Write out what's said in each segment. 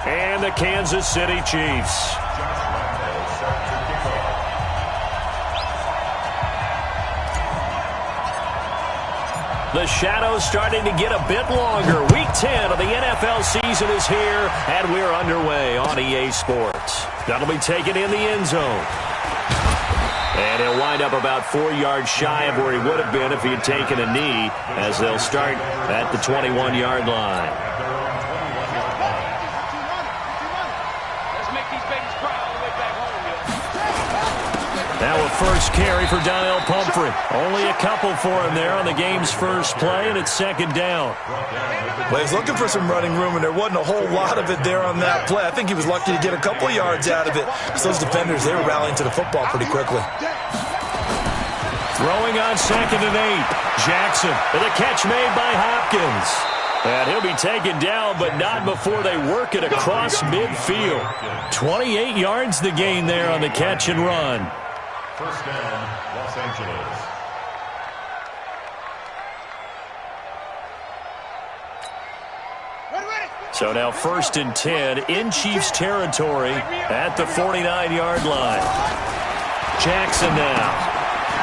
and the Kansas City Chiefs. The shadow's starting to get a bit longer. Week 10 of the NFL season is here, and we're underway on EA Sports. That'll be taken in the end zone. And he'll wind up about 4 yards shy of where he would have been if he had taken a knee, as they'll start at the 21-yard line. Now a first carry for Donnell Pumphrey. Only a couple for him there on the game's first play, and it's second down. Well, he's looking for some running room, and there wasn't a whole lot of it there on that play. I think he was lucky to get a couple of yards out of it. So those defenders, they were rallying to the football pretty quickly. Throwing on 2nd and 8. Jackson, and a catch made by Hopkins. And he'll be taken down, but not before they work it across midfield. 28 yards the gain there on the catch and run. First down, Los Angeles. So now 1st and 10 in Chiefs territory at the 49-yard line. Jackson now.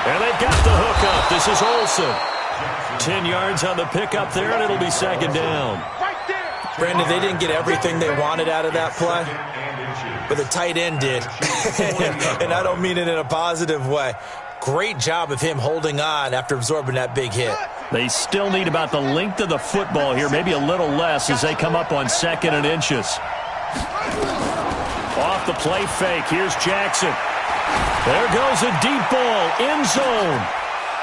And they've got the hook up. This is Olsen. 10 yards on the pickup there, and it'll be second down. Brandon, they didn't get everything they wanted out of that play, but the tight end did. And I don't mean it in a positive way. Great job of him holding on after absorbing that big hit. They still need about the length of the football here, maybe a little less as they come up on 2nd and inches. Off the play fake, here's Jackson. There goes a deep ball, end zone.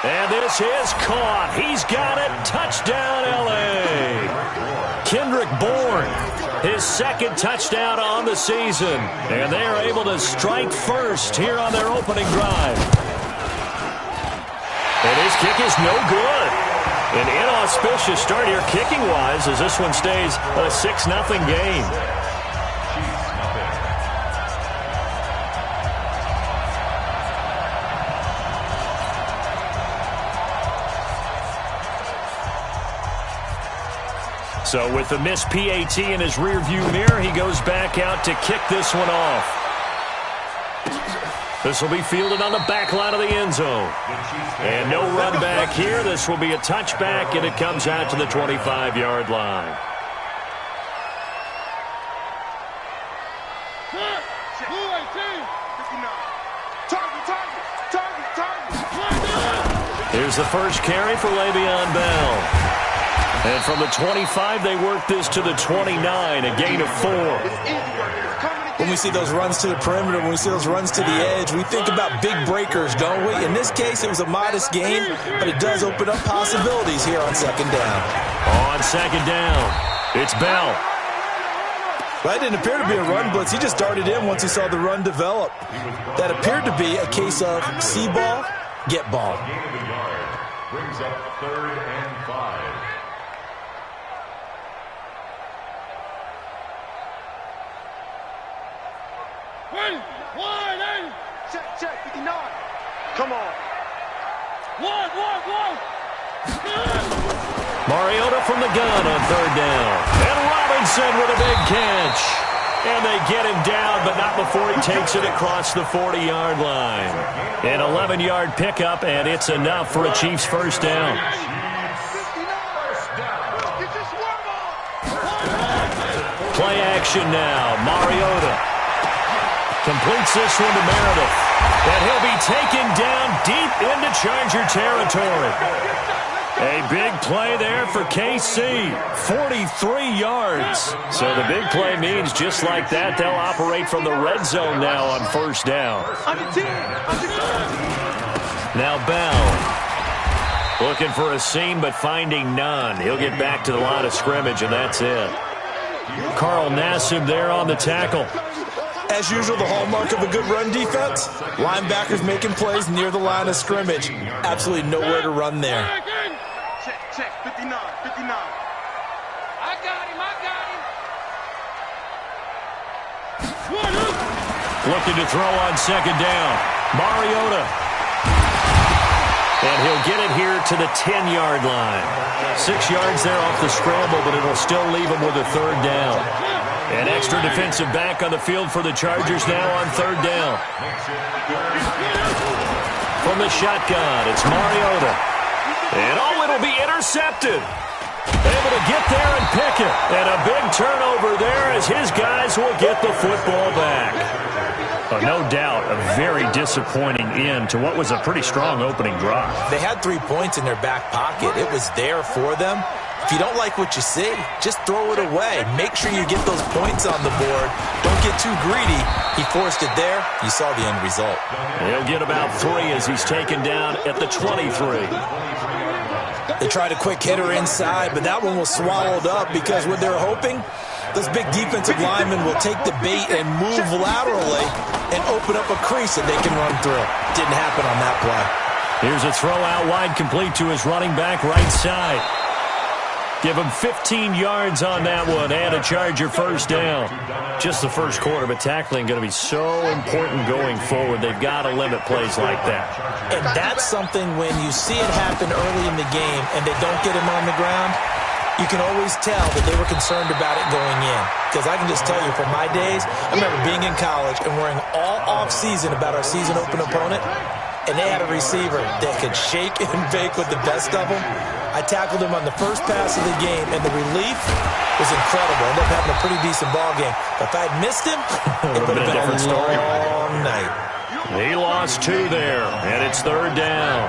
And this is caught. He's got it. Touchdown, L.A. Kendrick Bourne, his 2nd touchdown on the season. And they are able to strike first here on their opening drive. And his kick is no good. An inauspicious start here kicking-wise as this one stays a 6-0 game. So with the missed PAT in his rearview mirror, he goes back out to kick this one off. This will be fielded on the back line of the end zone. And no run back here. This will be a touchback, and it comes out to the 25-yard line. Here's the first carry for Le'Veon Bell. And from the 25, they work this to the 29, a gain of 4. When we see those runs to the perimeter, when we see those runs to the edge, we think about big breakers, don't we? In this case, it was a modest gain, but it does open up possibilities here on 2nd down. On 2nd down, it's Bell. Well, that didn't appear to be a run blitz. He just darted in once he saw the run develop. That appeared to be a case of see ball, get ball. Brings up 3rd and 5. Check, 59. Come on. One. Mariota from the gun on 3rd down. And Robinson with a big catch. And they get him down, but not before he takes it across the 40-yard line. An 11-yard pickup, and it's enough for a Chiefs first down. Play action now. Mariota completes this one to Meredith. And he'll be taken down deep into Charger territory. A big play there for KC. 43 yards. So the big play means just like that, they'll operate from the red zone now on first down. Now Bell. Looking for a seam, but finding none. He'll get back to the line of scrimmage, and that's it. Carl Nassib there on the tackle. As usual, the hallmark of a good run defense, linebackers making plays near the line of scrimmage. Absolutely nowhere to run there. Check, 59. I got him. Looking to throw on 2nd down. Mariota. And he'll get it here to the 10-yard line. 6 yards there off the scramble, but it'll still leave him with a 3rd down. An extra defensive back on the field for the Chargers now on third down. From the shotgun, it's Mariota. And it'll be intercepted. Able to get there and pick it. And a big turnover there as his guys will get the football back. No doubt a very disappointing end to what was a pretty strong opening drive. They had 3 points in their back pocket. It was there for them. If you don't like what you see, just throw it away. Make sure you get those points on the board. Don't get too greedy. He forced it there. You saw the end result. He'll get about 3 as he's taken down at the 23. They tried a quick hitter inside, but that one was swallowed up because what they're hoping, those big defensive linemen will take the bait and move laterally and open up a crease that they can run through. Didn't happen on that play. Here's a throw out wide, complete to his running back right side. Give him 15 yards on that one and a Charger first down. Just the first quarter, but tackling going to be so important going forward. They've got to limit plays like that. And that's something when you see it happen early in the game and they don't get him on the ground, you can always tell that they were concerned about it going in. Because I can just tell you from my days, I remember being in college and worrying all off-season about our season open opponent, and they had a receiver that could shake and bake with the best of them. I tackled him on the first pass of the game, and the relief was incredible. Ended up having a pretty decent ball game. But if I had missed him, it would have been a different story. Long night. He lost 2 there, and it's third down.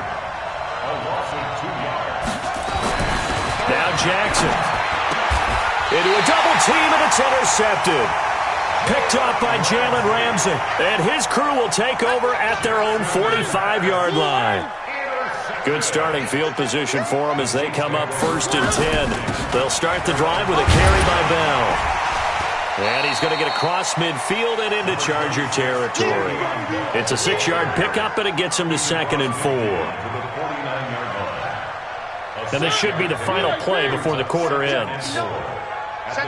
Now Jackson. Into a double team, and it's intercepted. Picked off by Jalen Ramsey. And his crew will take over at their own 45-yard line. Good starting field position for them as they come up first and 10. They'll start the drive with a carry by Bell. And he's going to get across midfield and into Charger territory. It's a 6-yard pickup, and it gets him to second and 4. And this should be the final play before the quarter ends. Set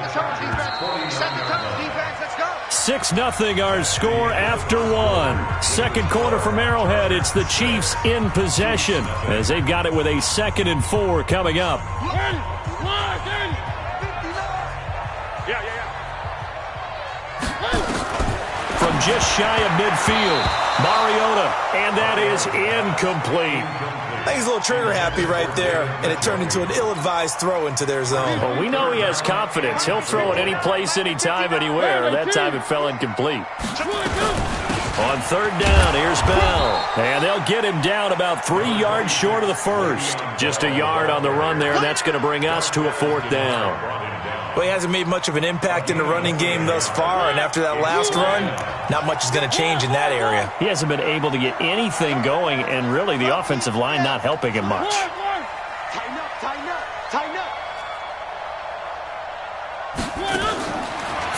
the tone, defense. Set the tone, defense. Let's go. 6-0 our score after 1. Second quarter from Arrowhead. It's the Chiefs in possession as they've got it with a 2nd and 4 coming up. From just shy of midfield, Mariota, and that is incomplete. I think he's a little trigger happy right there, and it turned into an ill-advised throw into their zone. Well, we know he has confidence. He'll throw it any place, anytime, anywhere. That time it fell incomplete. On third down, here's Bell. And they'll get him down about 3 yards short of the first. Just a yard on the run there, and that's going to bring us to a 4th down. Well, he hasn't made much of an impact in the running game thus far, and after that last run, not much is going to change in that area. He hasn't been able to get anything going, and really the offensive line not helping him much. Tighten up, tighten up, tighten up.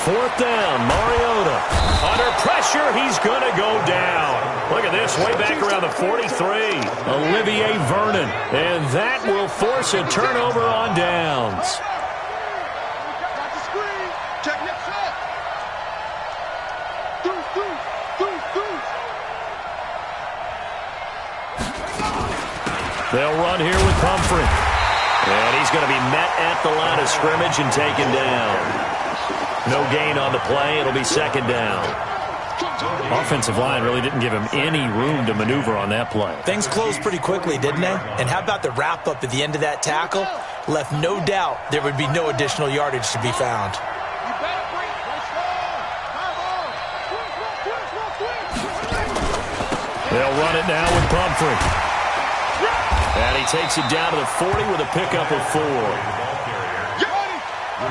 4th down, Mariota. Under pressure, he's going to go down. Look at this, way back around the 43. Olivier Vernon. And that will force a turnover on downs. Got the screen. Check next set. Deuce. They'll run here with Pumphrey. And he's going to be met at the line of scrimmage and taken down. No gain on the play. It'll be 2nd down. Offensive line really didn't give him any room to maneuver on that play. Things closed pretty quickly, didn't they? And how about the wrap-up at the end of that tackle? Left no doubt there would be no additional yardage to be found. They'll run it now with Pumphrey. And he takes it down to the 40 with a pickup of 4.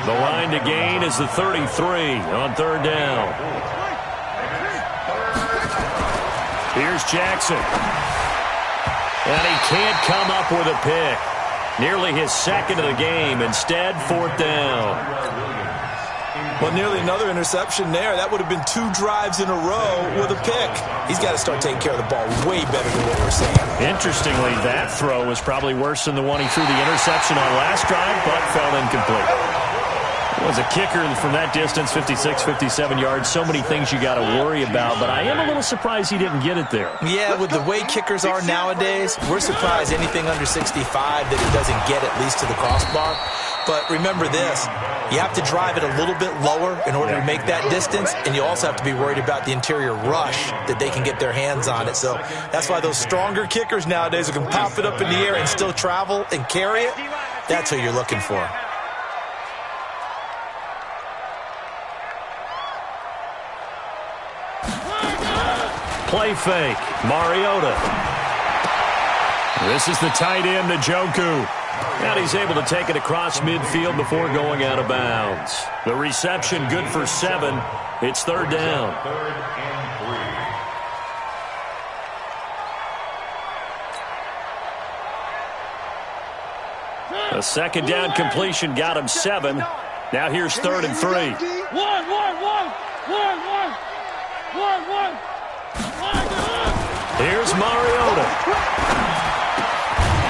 The line to gain is the 33 on third down. Here's Jackson. And he can't come up with a pick. Nearly his 2nd of the game. Instead, 4th down. Well, nearly another interception there. That would have been 2 drives in a row with a pick. He's got to start taking care of the ball way better than what we're seeing. Interestingly, that throw was probably worse than the one he threw the interception on last drive, but fell incomplete. It was a kicker from that distance, 56, 57 yards. So many things you got to worry about, but I am a little surprised he didn't get it there. Yeah, with the way kickers are nowadays, we're surprised anything under 65 that he doesn't get at least to the crossbar. But remember this, you have to drive it a little bit lower in order to make that distance, and you also have to be worried about the interior rush that they can get their hands on it. So that's why those stronger kickers nowadays who can pop it up in the air and still travel and carry it, that's who you're looking for. Play fake, Mariota. This is the tight end, Njoku. And he's able to take it across midfield before going out of bounds. The reception good for 7. It's third down. Third and 3. A second down completion got him 7. Now here's third and 3. Here's Mariota.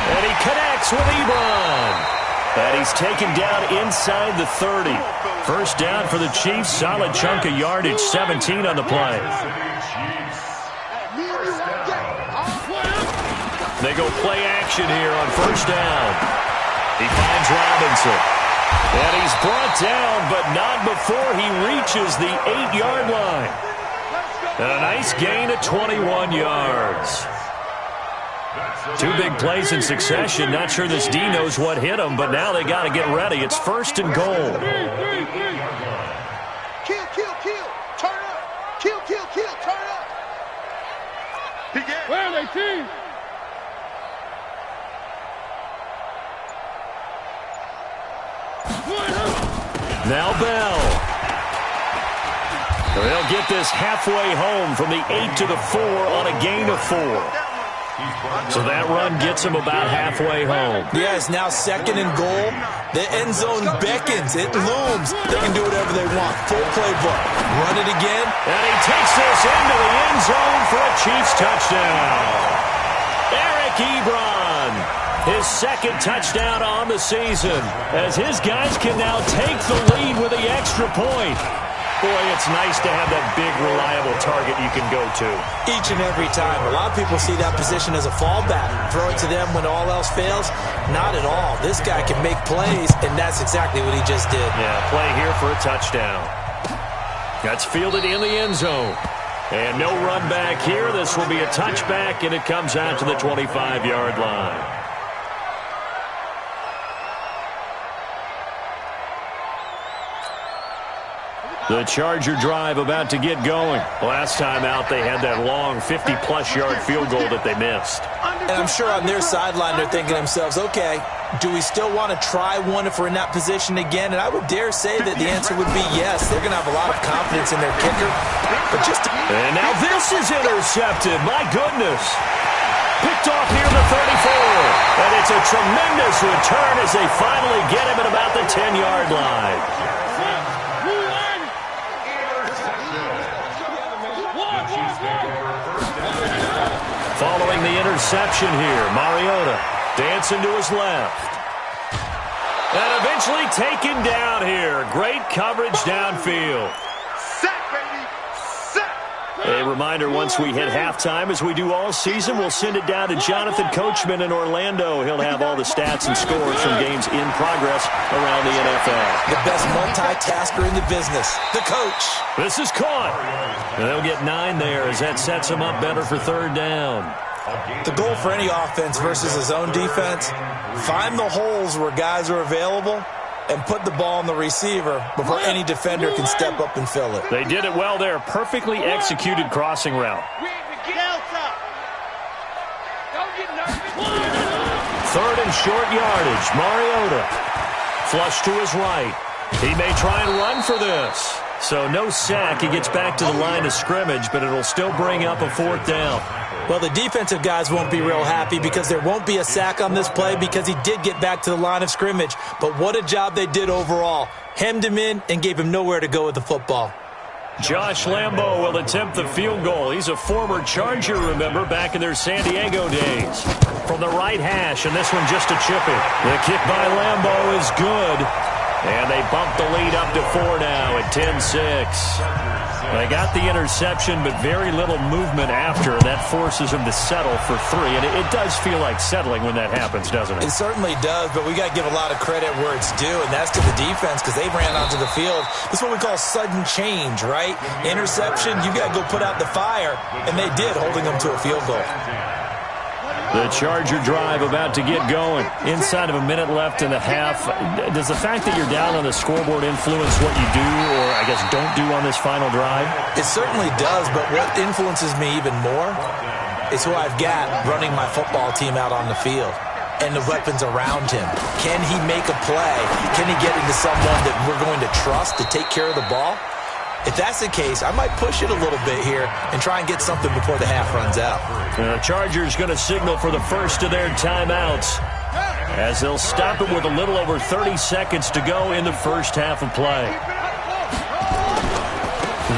And he connects with Ebron. And he's taken down inside the 30. First down for the Chiefs. Solid chunk of yardage. 17 on the play. They go play action here on first down. He finds Robinson. And he's brought down, but not before he reaches the 8-yard line. And a nice gain of 21 yards. 2 big plays in succession. Not sure this D knows what hit him, but now they got to get ready. It's first and goal. Kill, kill, kill. Turn up. Kill, kill, kill. Turn up. Where are they, team? Now Bell. They'll get this halfway home from the 8 to the 4 on a gain of 4. So that run gets him about halfway home. Yeah, it's now second and goal. The end zone beckons. It looms. They can do whatever they want. Full playbook. Run it again. And he takes this into the end zone for a Chiefs touchdown. Eric Ebron, his second touchdown on the season, as his guys can now take the lead with the extra point. Boy, it's nice to have that big, reliable target you can go to. Each and every time. A lot of people see that position as a fallback. Throw it to them when all else fails. Not at all. This guy can make plays, and that's exactly what he just did. Yeah, play here for a touchdown. That's fielded in the end zone. And no run back here. This will be a touchback, and it comes out to the 25-yard line. The Charger drive about to get going. Last time out, they had that long 50-plus yard field goal that they missed. And I'm sure on their sideline they're thinking to themselves, okay, do we still want to try one if we're in that position again? And I would dare say that the answer would be yes. They're going to have a lot of confidence in their kicker. But and now this is intercepted. My goodness. Picked off near the 34. And it's a tremendous return as they finally get him at about the 10-yard line. Following the interception here, Mariota dancing to his left. And eventually taken down here. Great coverage downfield. Sack, baby. Sack. A reminder, once we hit halftime, as we do all season, we'll send it down to Jonathan Coachman in Orlando. He'll have all the stats and scores from games in progress around the NFL. The best multitasker in the business, the coach. This is caught. And they'll get 9 there as that sets them up better for third down. The goal for any offense versus his own defense, find the holes where guys are available and put the ball on the receiver before any defender can step up and fill it. They did it well there. Perfectly executed crossing route. Third and short yardage. Mariota. Flush to his right. He may try and run for this. So no sack. He gets back to the line of scrimmage, but it'll still bring up a fourth down. Well, the defensive guys won't be real happy because there won't be a sack on this play because he did get back to the line of scrimmage. But what a job they did overall. Hemmed him in and gave him nowhere to go with the football. Josh Lambo will attempt the field goal. He's a former Charger, remember, back in their San Diego days. From the right hash, and this one just a chipping. The kick by Lambo is good. And they bump the lead up to 4 now at 10-6. They got the interception, but very little movement after. That forces them to settle for 3. And it does feel like settling when that happens, doesn't it? It certainly does, but we got to give a lot of credit where it's due, and that's to the defense because they ran onto the field. This is what we call sudden change, right? Interception, you got to go put out the fire, and they did, holding them to a field goal. The Charger drive about to get going. Inside of a minute left in the half. Does the fact that you're down on the scoreboard influence what you do, or I guess don't do on this final drive? It certainly does, but what influences me even more is who I've got running my football team out on the field and the weapons around him. Can he make a play? Can he get into someone that we're going to trust to take care of the ball? If that's the case, I might push it a little bit here and try and get something before the half runs out. The Chargers going to signal for the first of their timeouts as they'll stop it with a little over 30 seconds to go in the first half of play.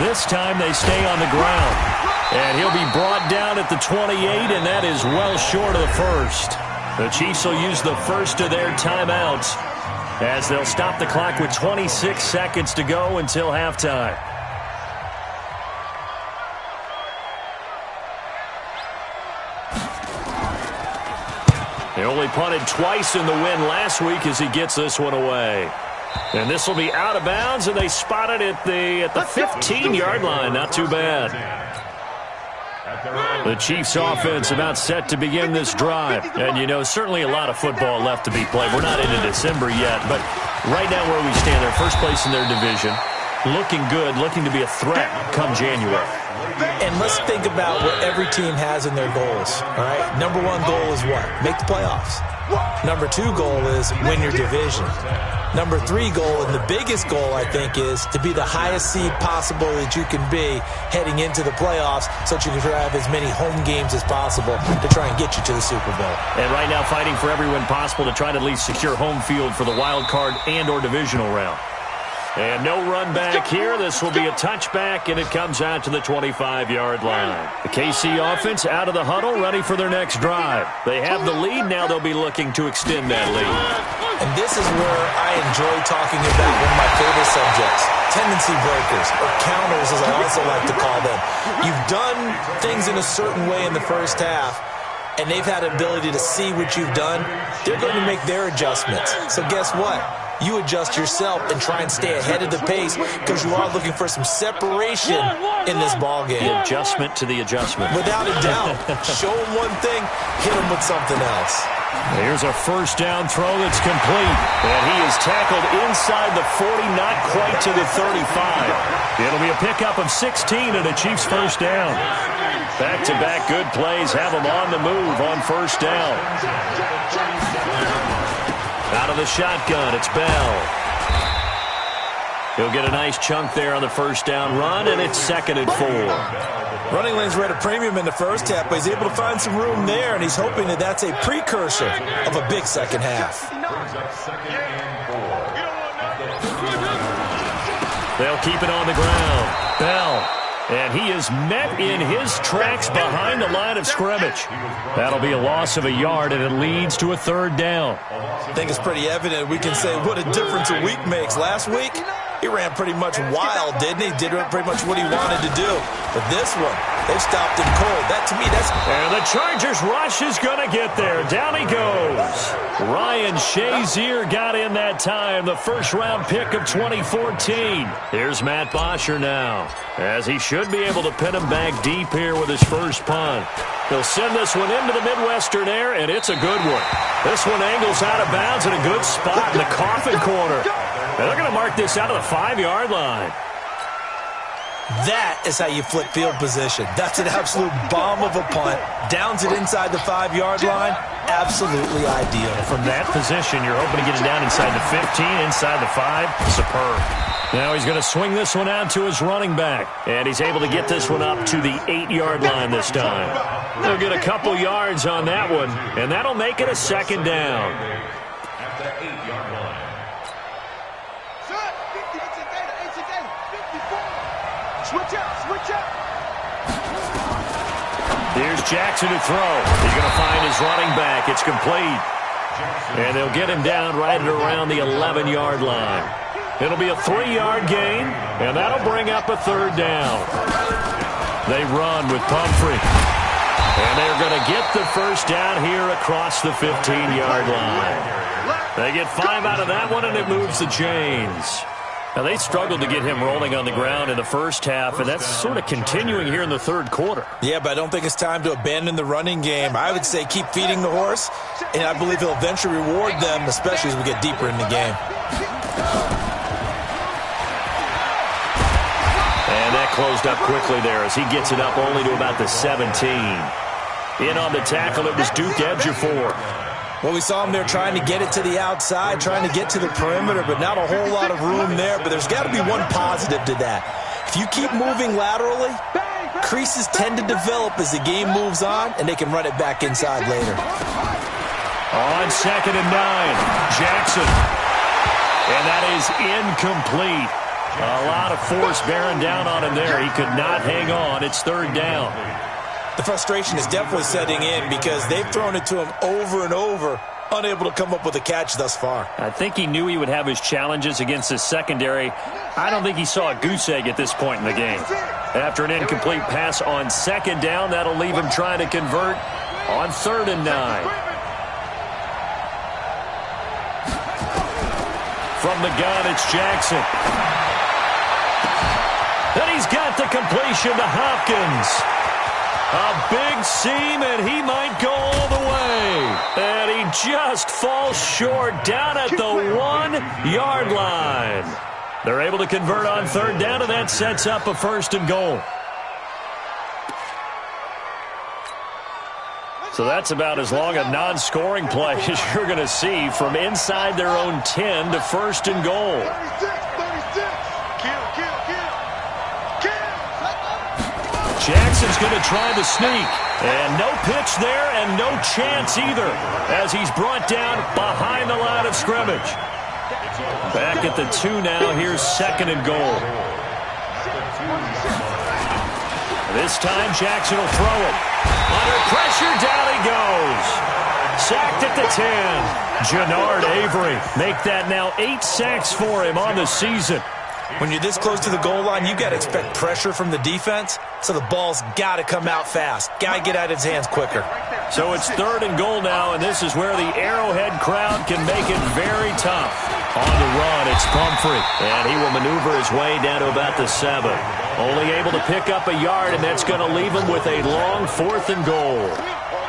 This time they stay on the ground. And he'll be brought down at the 28, and that is well short of the first. The Chiefs will use the first of their timeouts as they'll stop the clock with 26 seconds to go until halftime. They only punted twice in the win last week as he gets this one away. And this will be out of bounds, and they spot it at the 15-yard line. Not too bad. The Chiefs offense about set to begin this drive. And, you know, certainly a lot of football left to be played. We're not into December yet, but right now where we stand, they're first place in their division. Looking good, looking to be a threat come January. And let's think about what every team has in their goals, all right? Number 1 goal is what? Make the playoffs. Number 2 goal is win your division. Number 3 goal, and the biggest goal, I think, is to be the highest seed possible that you can be heading into the playoffs so that you can have as many home games as possible to try and get you to the Super Bowl. And right now fighting for every win possible to try to at least secure home field for the wild card and or divisional round. And no run back here. This will be a touchback, and it comes out to the 25-yard line. The KC offense out of the huddle, ready for their next drive. They have the lead. Now they'll be looking to extend that lead. And this is where I enjoy talking about one of my favorite subjects, tendency breakers, or counters, as I also like to call them. You've done things in a certain way in the first half, and they've had an ability to see what you've done. They're going to make their adjustments. So guess what? You adjust yourself and try and stay ahead of the pace because you are looking for some separation in this ball game. The adjustment to the adjustment. Without a doubt. Show them one thing, hit them with something else. Here's a first down throw that's complete. And he is tackled inside the 40, not quite to the 35. It'll be a pickup of 16 and a Chiefs first down. Back-to-back good plays have them on the move on first down. Out of the shotgun, it's Bell. He'll get a nice chunk there on the first down run, and it's 2nd and 4. Running lanes were at a premium in the first half, but he's able to find some room there, and he's hoping that that's a precursor of a big second half. They'll keep it on the ground. Bell. And he is met in his tracks behind the line of scrimmage. That'll be a loss of a yard, and it leads to a 3rd down. I think it's pretty evident. We can say what a difference a week makes. Last week, he ran pretty much wild, didn't he? Did pretty much what he wanted to do. But this one, they've stopped him cold. That, to me, that's... And the Chargers rush is going to get there. Down he goes. Ryan Shazier got in that time, the first-round pick of 2014. Here's Matt Bosher now, as he should be able to pin him back deep here with his first punt. He'll send this one into the Midwestern air, and it's a good one. This one angles out of bounds in a good spot in the coffin corner. And they're going to mark this out of the 5-yard line. That is how you flip field position. That's an absolute bomb of a punt. Downs it inside the 5-yard line. Absolutely ideal. From that position, you're hoping to get it down inside the 15, inside the 5. Superb. Now he's going to swing this one out to his running back. And he's able to get this one up to the 8-yard line this time. They'll get a couple yards on that one, and that'll make it a 2nd down. At the 8-yard line. Switch up. Here's Jackson to throw. He's going to find his running back. It's complete. And they'll get him down right at around the 11-yard line. It'll be a 3-yard gain, and that'll bring up a third down. They run with Pumphrey. And they're going to get the first down here across the 15-yard line. They get 5 out of that one, and it moves the chains. Now, they struggled to get him rolling on the ground in the first half, and that's sort of continuing here in the third quarter. Yeah, but I don't think it's time to abandon the running game. I would say keep feeding the horse, and I believe he'll eventually reward them, especially as we get deeper in the game. And that closed up quickly there as he gets it up only to about the 17. In on the tackle, it was Duke Ejiofor. Well, we saw him there trying to get it to the outside, trying to get to the perimeter, but not a whole lot of room there. But there's got to be one positive to that. If you keep moving laterally, creases tend to develop as the game moves on, and they can run it back inside later. On 2nd and 9, Jackson. And that is incomplete. A lot of force bearing down on him there. He could not hang on. It's 3rd down. The frustration is definitely setting in because they've thrown it to him over and over, unable to come up with a catch thus far. I think he knew he would have his challenges against his secondary. I don't think he saw a goose egg at this point in the game. After an incomplete pass on 2nd down, that'll leave him trying to convert on 3rd and 9. From the gun, it's Jackson. Then he's got the completion to Hopkins. A big seam, and he might go all the way. And he just falls short down at the 1-yard line. They're able to convert on 3rd down, and that sets up a 1st and goal. So that's about as long a non-scoring play as you're going to see from inside their own 10 to 1st and goal. Jackson's going to try the sneak. And no pitch there and no chance either as he's brought down behind the line of scrimmage. Back at the 2 now. Here's 2nd and goal. This time Jackson will throw it. Under pressure, down he goes. Sacked at the 10. Jannard Avery make that now 8 sacks for him on the season. When you're this close to the goal line, you've got to expect pressure from the defense, so the ball's got to come out fast. Got to get out of his hands quicker. So it's 3rd and goal now, and this is where the Arrowhead crowd can make it very tough. On the run, it's Pumphrey, and he will maneuver his way down to about the 7. Only able to pick up a yard, and that's going to leave him with a long 4th and goal.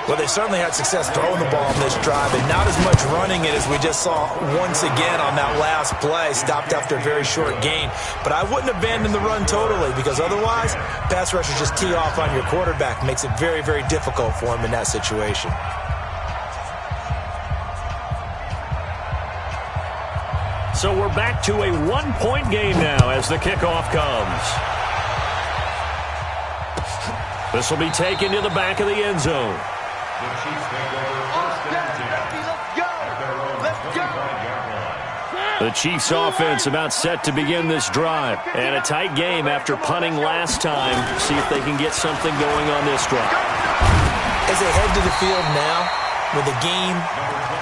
Well, they certainly had success throwing the ball on this drive, and not as much running it as we just saw once again on that last play. Stopped after a very short gain. But I wouldn't abandon the run totally, because otherwise, pass rushers just tee off on your quarterback. Makes it very, very difficult for him in that situation. So we're back to a 1-point game now as the kickoff comes. This will be taken to the back of the end zone. The Chiefs take over 1st and 10. The Chiefs offense about set to begin this drive. And a tight game after punting last time. See if they can get something going on this drive. As they head to the field now, with the game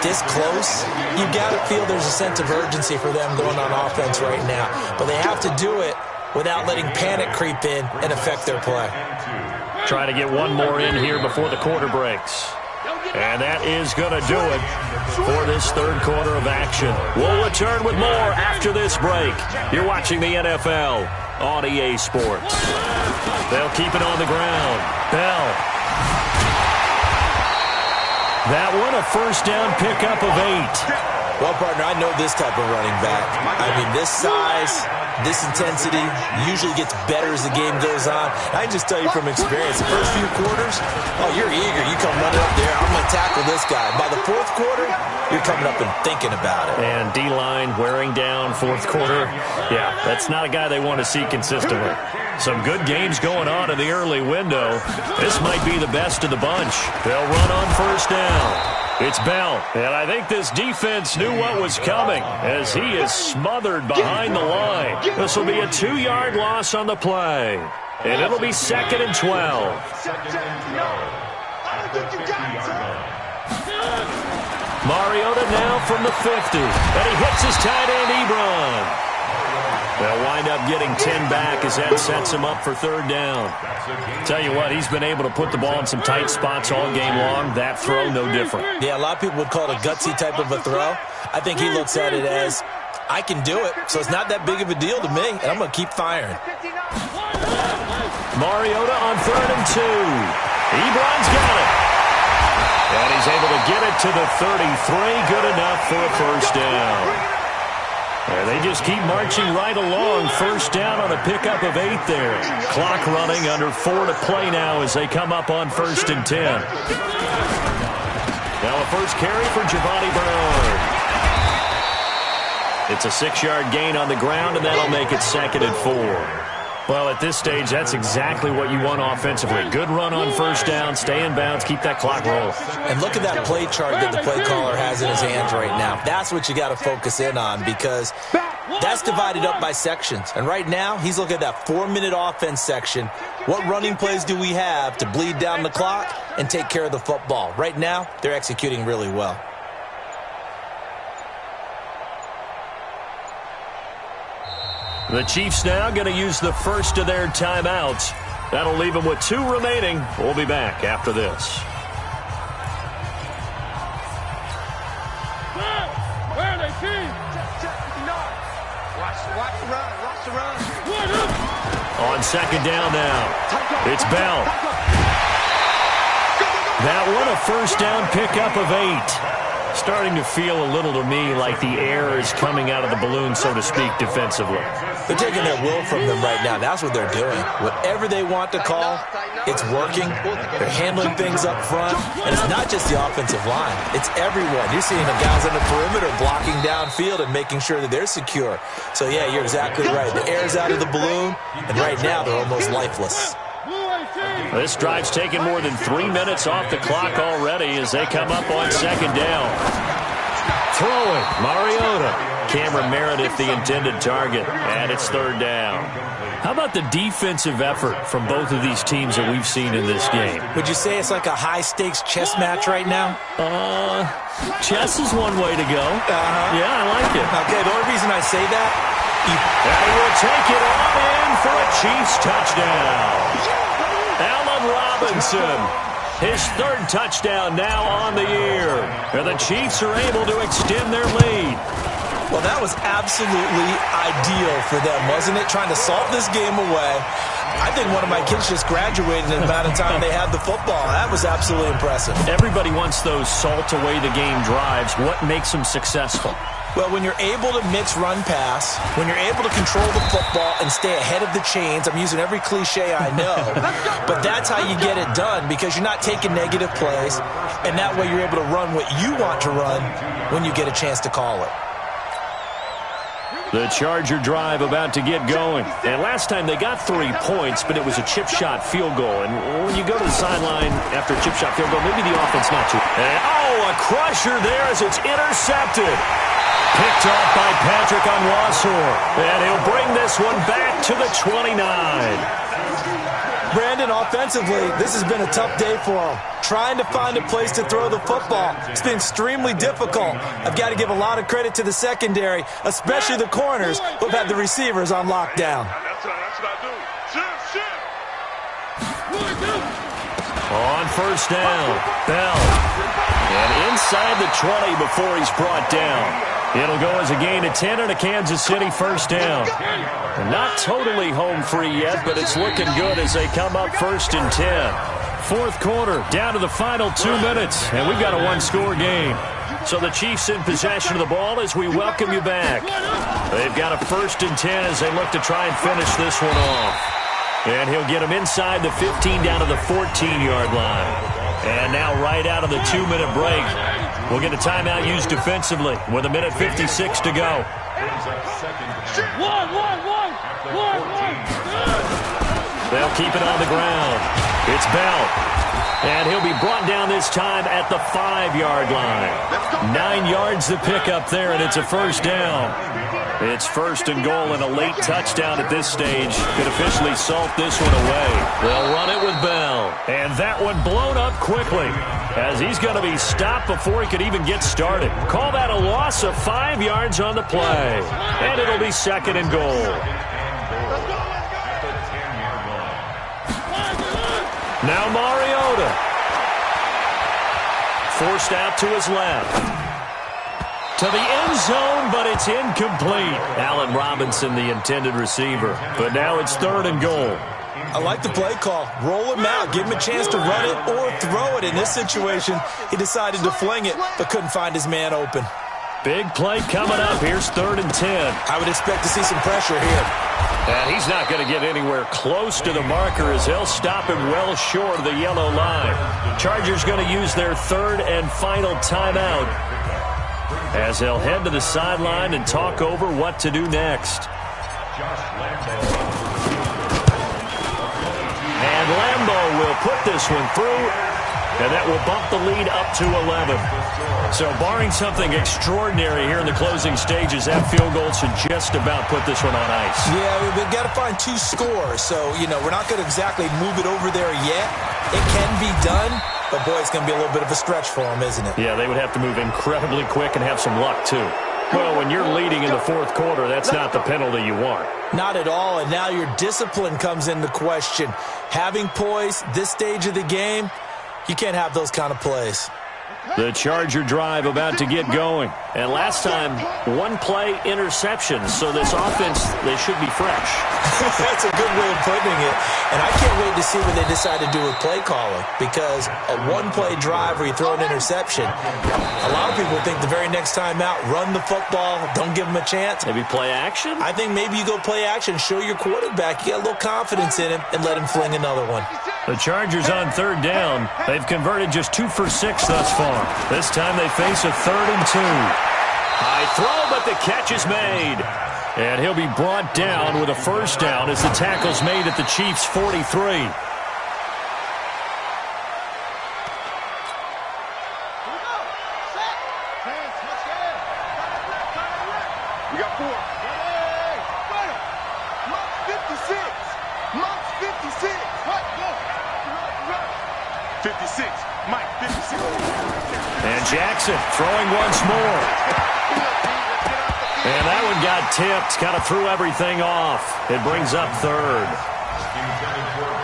this close, you've got to feel there's a sense of urgency for them going on offense right now. But they have to do it without letting panic creep in and affect their play. Trying to get one more in here before the quarter breaks. And that is going to do it for this 3rd quarter of action. We'll return with more after this break. You're watching the NFL on EA Sports. They'll keep it on the ground. Bell. That one a 1st down pickup of 8. Well, partner, I know this type of running back. I mean, this size, this intensity usually gets better as the game goes on. I can just tell you from experience, the first few quarters, oh, you're eager. You come running up there, I'm going to tackle this guy. By the 4th quarter, you're coming up and thinking about it. And D-line wearing down 4th quarter. Yeah, that's not a guy they want to see consistently. Some good games going on in the early window. This might be the best of the bunch. They'll run on 1st down. It's Bell, and I think this defense knew what was coming as he is smothered behind the line. This will be a 2-yard loss on the play, and it'll be 2nd and 12. Mariota now from the 50. And he hits his tight end, Ebron. They'll wind up getting 10 back as that sets him up for third down. Tell you what, he's been able to put the ball in some tight spots all game long. That throw, no different. Yeah, a lot of people would call it a gutsy type of a throw. I think he looks at it as, I can do it, so it's not that big of a deal to me, and I'm going to keep firing. Mariota on 3rd and 2. Ebron's got it. And he's able to get it to the 33. Good enough for a first down. And they just keep marching right along. First down on a pickup of 8 there. Clock running, under 4 to play now as they come up on 1st and 10. Now a first carry for Giovanni Bernard. It's a 6-yard gain on the ground, and that'll make it 2nd and 4. Well, at this stage, that's exactly what you want offensively. Good run on first down, stay in bounds, keep that clock rolling. And look at that play chart that the play caller has in his hands right now. That's what you got to focus in on, because that's divided up by sections. And right now, he's looking at that 4-minute offense section. What running plays do we have to bleed down the clock and take care of the football? Right now, they're executing really well. The Chiefs now going to use the first of their timeouts. That'll leave them with 2 remaining. We'll be back after this. Where are they, team? Watch the run. On 2nd down now, it's Bell. That one, a first down pickup of 8. Starting to feel a little to me like the air is coming out of the balloon, so to speak, defensively. They're taking their will from them right now. That's what they're doing. Whatever they want to call, it's working. They're handling things up front. And it's not just the offensive line. It's everyone. You're seeing the guys on the perimeter blocking downfield and making sure that they're secure. So, yeah, you're exactly right. The air's out of the balloon, and right now they're almost lifeless. This drive's taken more than 3 minutes off the clock already as they come up on 2nd down. Throwing, Mariota. Cameron Meredith, the intended target, and it's 3rd down. How about the defensive effort from both of these teams that we've seen in this game? Would you say it's like a high-stakes chess match right now? Chess is one way to go. Yeah, I like it. Okay, the only reason I say that... And he will take it on in for a Chiefs touchdown. Allen Robinson, his 3rd touchdown now on the year. And the Chiefs are able to extend their lead. Well, that was absolutely ideal for them, wasn't it? Trying to salt this game away. I think one of my kids just graduated in the amount of time they had the football. That was absolutely impressive. Everybody wants those salt away the game drives. What makes them successful? Well, when you're able to mix run pass, when you're able to control the football and stay ahead of the chains, I'm using every cliche I know, but that's how you get it done, because you're not taking negative plays, and that way you're able to run what you want to run when you get a chance to call it. The Charger drive about to get going. And last time they got 3 points, but it was a chip shot field goal. And when you go to the sideline after a chip shot field goal, maybe the offense not too. And, a crusher there as it's intercepted. Picked off by Patrick Onwuasor. And he'll bring this one back to the 29. Brandon, offensively, this has been a tough day for him. Trying to find a place to throw the football. It's been extremely difficult. I've got to give a lot of credit to the secondary, especially the corners who've had the receivers on lockdown. That's what I do. On first down, Bell. And inside the 20 before he's brought down. It'll go as a gain of 10 and a Kansas City first down. Not totally home free yet, but it's looking good as they come up 1st and 10. Fourth quarter, down to the final 2 minutes, and we've got a 1-score game. So the Chiefs in possession of the ball as we welcome you back. They've got a 1st and 10 as they look to try and finish this one off. And he'll get them inside the 15 down to the 14-yard line. And now right out of the 2-minute break, we'll get a timeout used defensively with 1:56 to go. They'll keep it on the ground. It's Bell. And he'll be brought down this time at the 5-yard line. 9 yards the pickup there, and it's a first down. It's first and goal, and a late touchdown at this stage could officially salt this one away. They'll run it with Bell. And that one blown up quickly, as he's going to be stopped before he could even get started. Call that a loss of 5 yards on the play. And it'll be second and goal. Now Mariota. Forced out to his left. To the end zone, but it's incomplete. Allen Robinson, the intended receiver. But now it's third and goal. I like the play call. Roll him out. Give him a chance to run it or throw it. In this situation, he decided to fling it, but couldn't find his man open. Big play coming up. Here's third and 10. I would expect to see some pressure here. And he's not going to get anywhere close to the marker, as they'll stop him well short of the yellow line. Chargers going to use their third and final timeout, as they'll head to the sideline and talk over what to do next. And Lambeau will put this one through, and that will bump the lead up to 11. So barring something extraordinary here in the closing stages, that field goal should just about put this one on ice. Yeah, we've got to find 2 scores. So, we're not going to exactly move it over there yet. It can be done. But, boy, it's going to be a little bit of a stretch for them, isn't it? Yeah, they would have to move incredibly quick and have some luck, too. Well, when you're leading in the fourth quarter, that's not the penalty you want. Not at all, and now your discipline comes into question. Having poise this stage of the game, you can't have those kind of plays. The Charger drive about to get going. And last time, one play interception. So this offense, they should be fresh. That's a good way of putting it. And I can't wait to see what they decide to do with play calling. Because a one-play drive where you throw an interception, a lot of people think the very next time out, run the football, don't give them a chance. Maybe play action? I think maybe you go play action, show your quarterback you got a little confidence in him, and let him fling another one. The Chargers on third down. They've converted just 2 for 6 thus far. This time they face a 3rd and 2. High throw, but the catch is made. And he'll be brought down with a first down as the tackle's made at the Chiefs' 43. We got 4. 56. Monk's 56. What? Go. 56. Mike, 56. And Jackson throwing once more. And that one got tipped. Kind of threw everything off. It brings up third.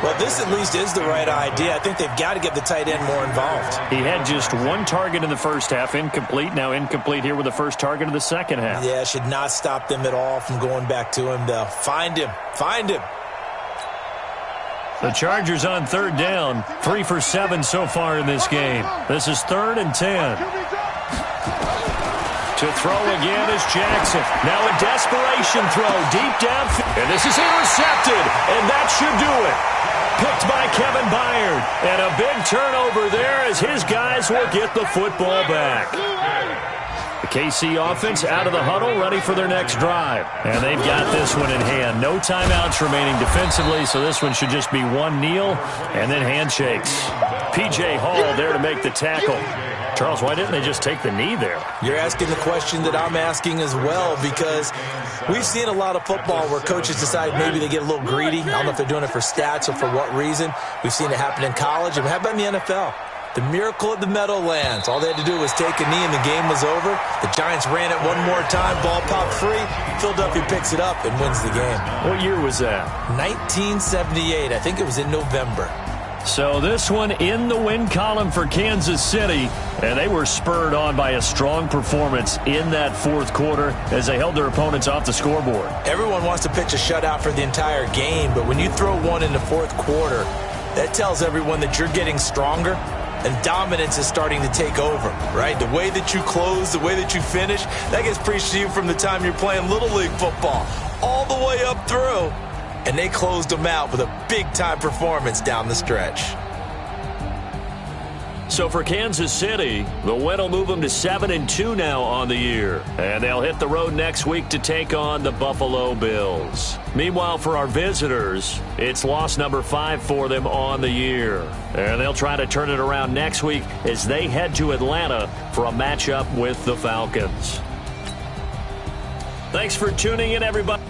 Well, this at least is the right idea. I think they've got to get the tight end more involved. He had just 1 target in the first half. Incomplete. Now incomplete here with the first target of the second half. Yeah, should not stop them at all from going back to him, though. Find him. Find him. The Chargers on third down. 3 for 7 so far in this game. This is 3rd and 10. To throw again is Jackson. Now a desperation throw deep downfield. And this is intercepted. And that should do it. Picked by Kevin Byard. And a big turnover there as his guys will get the football back. The KC offense out of the huddle, ready for their next drive. And they've got this one in hand. No timeouts remaining defensively, so this one should just be one kneel and then handshakes. P.J. Hall there to make the tackle. Charles, why didn't they just take the knee there? You're asking the question that I'm asking as well, because we've seen a lot of football where coaches decide maybe they get a little greedy. I don't know if they're doing it for stats or for what reason. We've seen it happen in college, and how about in the NFL? The miracle of the Meadowlands. All they had to do was take a knee and the game was over. The Giants ran it one more time. Ball popped free. Philadelphia picks it up and wins the game. What year was that? 1978. I think it was in November. So this one in the win column for Kansas City, and they were spurred on by a strong performance in that fourth quarter as they held their opponents off the scoreboard. Everyone wants to pitch a shutout for the entire game, but when you throw one in the fourth quarter, that tells everyone that you're getting stronger and dominance is starting to take over, right? The way that you close, the way that you finish, that gets preached to you from the time you're playing Little League football all the way up through. And they closed them out with a big-time performance down the stretch. So for Kansas City, the win will move them to 7-2 now on the year. And they'll hit the road next week to take on the Buffalo Bills. Meanwhile, for our visitors, it's loss number 5 for them on the year. And they'll try to turn it around next week as they head to Atlanta for a matchup with the Falcons. Thanks for tuning in, everybody.